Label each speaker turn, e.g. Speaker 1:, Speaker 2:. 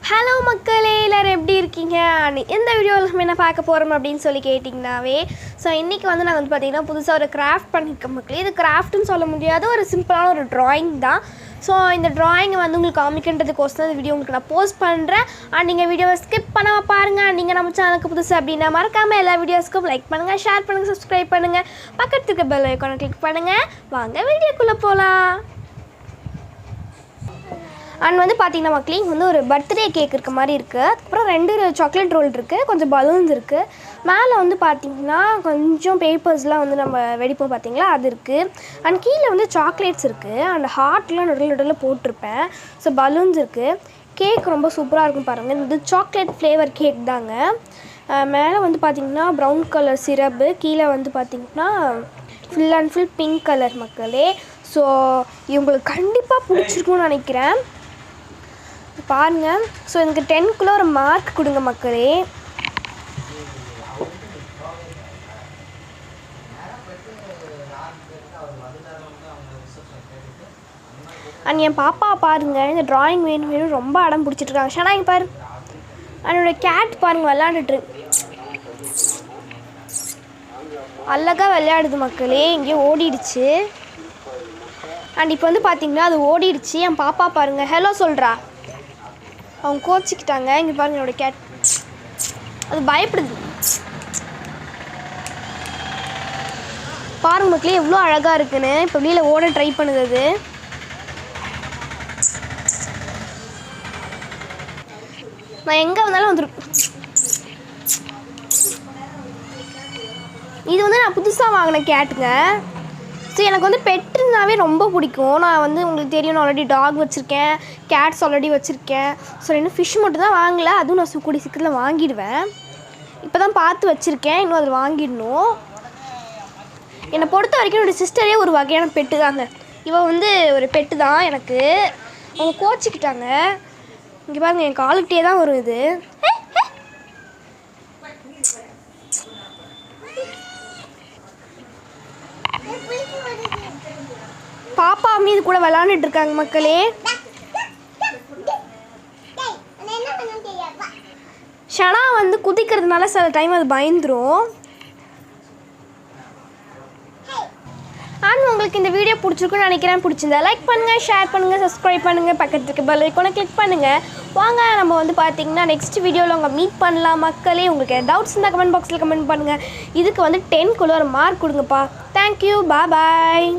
Speaker 1: Hello மக்களே, எல்லோரும் எப்படி இருக்கீங்க? இந்த வீடியோவில் நம்ம என்ன பார்க்க போகிறோம் அப்படின்னு சொல்லி கேட்டிங்கனாவே, ஸோ இன்றைக்கி வந்து நாங்கள் வந்து பார்த்திங்கன்னா புதுசாக ஒரு கிராஃப்ட் பண்ணியிருக்க மக்களே. இது கிராஃப்ட்டுன்னு சொல்ல முடியாது, ஒரு சிம்பிளான ஒரு ட்ராயிங் தான். ஸோ இந்த ட்ராயிங்கை வந்து உங்களுக்கு காமிக்கின்றதுக்கோசம் இந்த வீடியோ உங்களுக்கு நான் போஸ்ட் பண்ணுறேன். அண்ட் நீங்கள் வீடியோவை ஸ்கிப் பண்ணாமல் பாருங்கள். நீங்கள் நம்ம சேனலுக்கு புதுசு அப்படின்னா மறக்காமல் எல்லா வீடியோஸ்க்கும் லைக் பண்ணுங்கள், ஷேர் பண்ணுங்கள், சப்ஸ்கிரைப் பண்ணுங்கள், பக்கத்துக்கு இருக்க பெல் ஐக்கானை கிளிக் பண்ணுங்கள். வாங்க வீடியோக்குள்ளே போகலாம். அண்ட் வந்து பார்த்திங்கன்னா மக்களே, இங்கே வந்து ஒரு பர்த்டே கேக் இருக்க மாதிரி இருக்குது. அதுக்கப்புறம் 2 சாக்லேட் ரோல் இருக்குது, கொஞ்சம் பலூன்ஸ் இருக்குது. மேலே வந்து பார்த்திங்கன்னா கொஞ்சம் பேப்பர்ஸ்லாம் வந்து நம்ம வெடிப்போம் பார்த்திங்களா, அது இருக்குது. அண்ட் கீழே வந்து சாக்லேட்ஸ் இருக்குது. அண்ட் ஹார்ட்லாம் நடுவில் போட்டிருப்பேன். ஸோ பலூன்ஸ் இருக்குது. கேக் ரொம்ப சூப்பராக இருக்கும் பாருங்கள். இது சாக்லேட் ஃப்ளேவர் கேக் தாங்க. மேலே வந்து பார்த்திங்கன்னா ப்ரௌன் கலர் சிரப்பு, கீழே வந்து பார்த்திங்கன்னா full and full pink colour மக்களே. ஸோ இவங்களுக்கு கண்டிப்பாக பிடிச்சிருக்கும்னு நினைக்கிறேன். பாருங்கள். ஸோ எனக்கு 10க்குள்ளே ஒரு மார்க் கொடுங்க மக்களே. அண்ட் என் பாப்பா பாருங்கள், இந்த ட்ராயிங் வேணும் ரொம்ப அடம் பிடிச்சிட்ருக்காங்க. ஷனா இங்கே பாரு, என்னோட கேட் பாருங்கள் விளையாண்டுட்டு அழகாக விளையாடுது மக்களே. இங்கேயே ஓடிடுச்சு. அண்ட் இப்போ வந்து பார்த்திங்கன்னா அது ஓடிடுச்சு. என் பாப்பா பாருங்கள் ஹலோ சொல்கிறா. அவங்க கோச்சிக்கிட்டாங்க. இங்கே பாருங்கள் என்னோடய கேட், அது பயப்படுது. பாருங்க மக்களே எவ்வளோ அழகாக இருக்குன்னு. இப்போ வெளியில் ஓட ட்ரை பண்ணுது அது. நான் எங்கே வந்தாலும் வந்துடும். இது வந்து நான் புதுசாக வாங்கின கேட்டுங்க. ஸோ எனக்கு வந்து பெட்டுனாவே ரொம்ப பிடிக்கும். நான் வந்து உங்களுக்கு தெரியும், நான் ஆல்ரெடி டாக் வச்சுருக்கேன், கேட்ஸ் ஆல்ரெடி வச்சுருக்கேன். ஸோ இன்னும் ஃபிஷ் மட்டும் தான் வாங்கலை. அதுவும் நான் கூடிய சீக்கிரத்தில் வாங்கிடுவேன். இப்போ தான் பார்த்து வச்சுருக்கேன், இன்னும் அதில் வாங்கிடணும். என்னை பொறுத்த வரைக்கும் என்னோடய சிஸ்டரே ஒரு வகையான பெட்டு தாங்க. இவள் வந்து ஒரு பெட்டு தான் எனக்கு. அவங்க கோச்சிக்கிட்டாங்க. இங்கே பாருங்கள் என் காலுக்கிட்டே தான் வரும் இது. பாப்பா மீது கூட விளையாண்டுட்டு இருக்காங்க மக்களே. ஷனா வந்து குதிக்கிறதுனால சில டைம் அது பயந்துரும். அண்ட் உங்களுக்கு இந்த வீடியோ பிடிச்சிருக்குன்னு நினைக்கிறேன். பிடிச்சிருந்தா லைக் பண்ணுங்கள், ஷேர் பண்ணுங்கள், சப்ஸ்கிரைப் பண்ணுங்கள், பக்கத்துக்கு பெல் ஐக்கானை கிளிக் பண்ணுங்கள். வாங்க நம்ம வந்து பார்த்திங்கன்னா நெக்ஸ்ட் வீடியோவில் உங்கள் மீட் பண்ணலாம் மக்களே. உங்களுக்கு டவுட்ஸ் இருந்தால் கமெண்ட் பாக்ஸில் கமெண்ட் பண்ணுங்கள். இதுக்கு வந்து 10க்குள்ள ஒரு மார்க் கொடுங்கப்பா. தேங்க்யூ, பாய்.